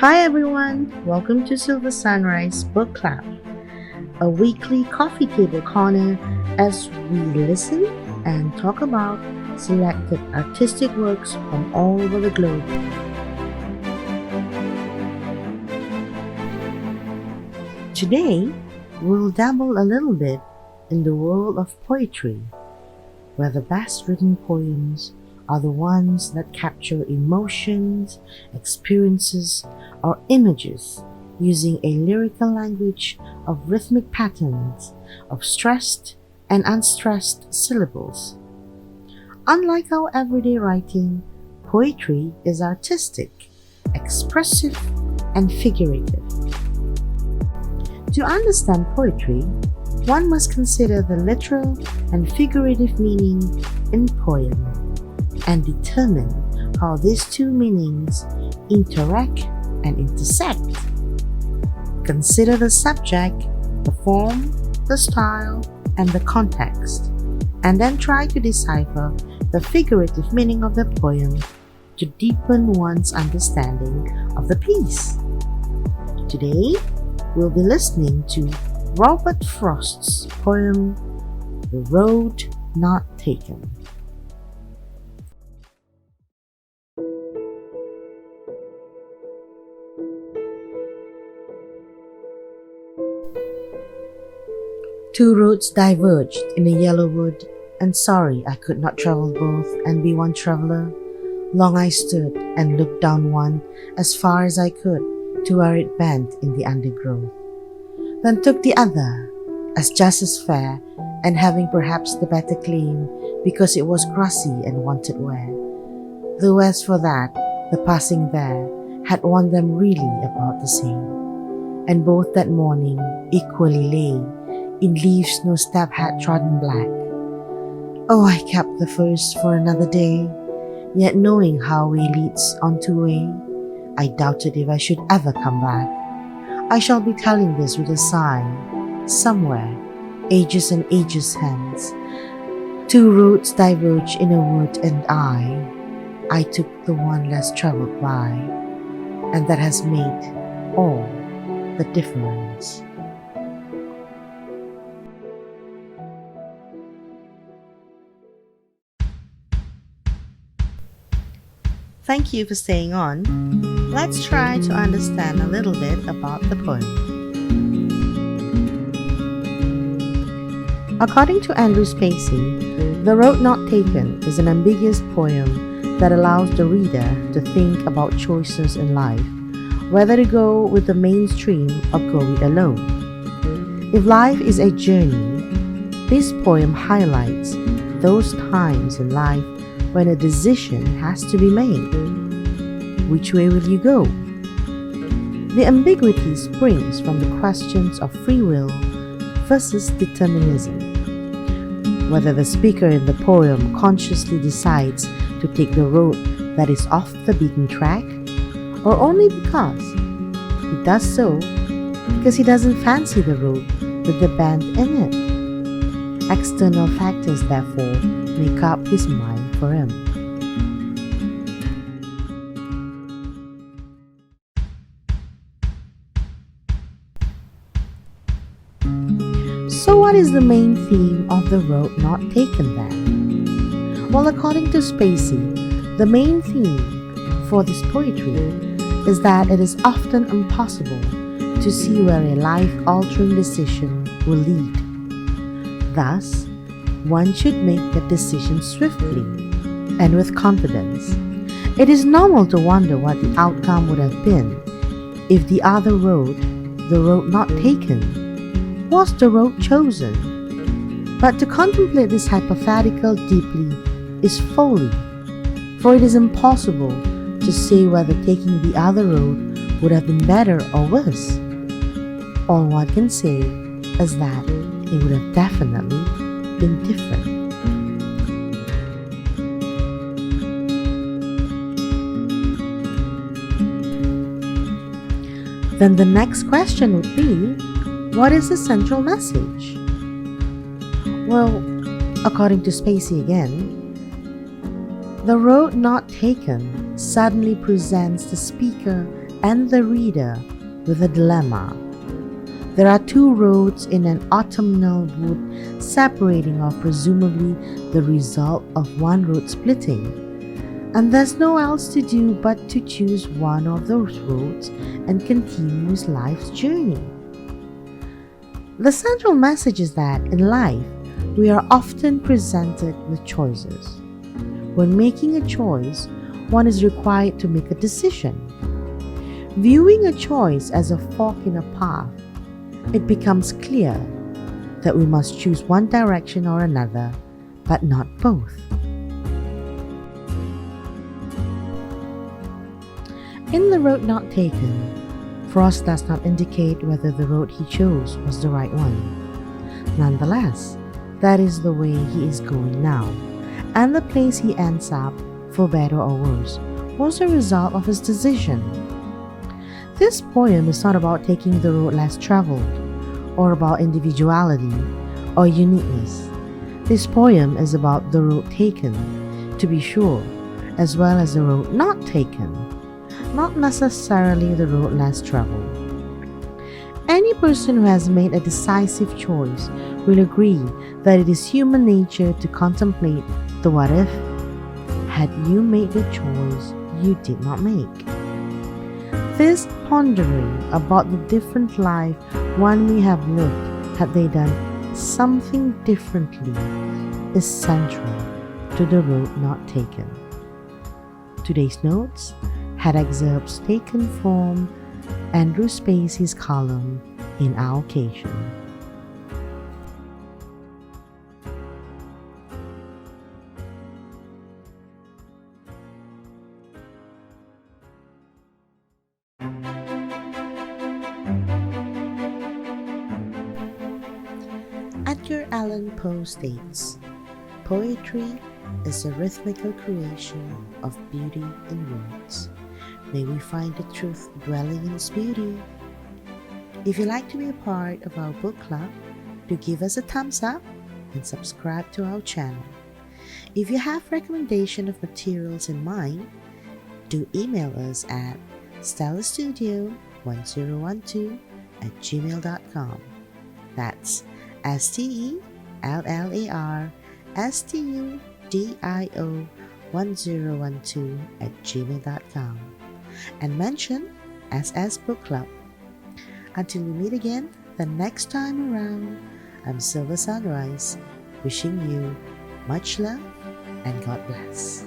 Hi everyone, welcome to Silver Sunrise Book Club, a weekly coffee table corner as we listen and talk about selected artistic works from all over the globe. Today, we'll dabble a little bit in the world of poetry, where the best written poems are the ones that capture emotions, experiences, or images using a lyrical language of rhythmic patterns of stressed and unstressed syllables. Unlike our everyday writing, poetry is artistic, expressive, and figurative. To understand poetry, one must consider the literal and figurative meaning in poem and determine how these two meanings interact and intersect. Consider the subject, the form, the style, and the context, and then try to decipher the figurative meaning of the poem to deepen one's understanding of the piece. Today, we'll be listening to R.Frost's poem, The Road Not Taken. Two roads diverged in a yellow wood, and sorry I could not travel both and be one traveler. Long I stood and looked down one as far as I could to where it bent in the undergrowth, then took the other as just as fair and having perhaps the better claim because it was grassy and wanted wear. Though as for that, the passing there had warned them really about the same, and both that morning equally lay in leaves no step had trodden black. Oh, I kept the first for another day, yet knowing how way leads on to way, I doubted if I should ever come back. I shall be telling this with a sigh, somewhere, ages and ages hence. Two roads diverge in a wood, and I took the one less traveled by, and that has made all the difference. Thank you for staying on. Let's try to understand a little bit about the poem. According to Andrew Spacey, The Road Not Taken is an ambiguous poem that allows the reader to think about choices in life, whether to go with the mainstream or go it alone. If life is a journey, this poem highlights those times in life when a decision has to be made. Which way will you go? The ambiguity springs from the questions of free will versus determinism. Whether the speaker in the poem consciously decides to take the road that is off the beaten track, or only because he does so because he doesn't fancy the road with the bend in it. External factors, therefore, make up his mind for him. So what is the main theme of The Road Not Taken then? Well, according to Spacey, the main theme for this poetry is that it is often impossible to see where a life-altering decision will lead. Thus, one should make that decision swiftly and with confidence. It is normal to wonder what the outcome would have been if the other road, the road not taken, was the road chosen. But to contemplate this hypothetical deeply is folly, for it is impossible to say whether taking the other road would have been better or worse. All one can say is that it would have definitely been different. Then the next question would be, what is the central message? Well, according to Spacey again, the road not taken suddenly presents the speaker and the reader with a dilemma. There are two roads in an autumnal wood separating off, presumably the result of one road splitting, and there's no else to do but to choose one of those roads and continue life's journey. The central message is that in life, we are often presented with choices. When making a choice, one is required to make a decision. Viewing a choice as a fork in a path, it becomes clear that we must choose one direction or another, but not both. In The Road Not Taken, Frost does not indicate whether the road he chose was the right one. Nonetheless, that is the way he is going now, and the place he ends up, for better or worse, was a result of his decision. This poem is not about taking the road less traveled, or about individuality or uniqueness. This poem is about the road taken, to be sure, as well as the road not taken, not necessarily the road less traveled. Any person who has made a decisive choice will agree that it is human nature to contemplate the what if, had you made the choice you did not make. This pondering about the different life one may have lived had they done something differently is central to the road not taken. Today's notes had excerpts taken from Andrew Spacey's column in Owlcation. Edgar Allan Poe states, "Poetry is a rhythmical creation of beauty in words. May we find the truth dwelling in its beauty." If you'd like to be a part of our book club, do give us a thumbs up and subscribe to our channel. If you have recommendation of materials in mind, do email us at stellastudio1012@gmail.com. That's STELLARSTUDIO1012@gmail.com and mention SS Book Club. Until we meet again the next time around, I'm Silver Sunrise, wishing you much love and God bless.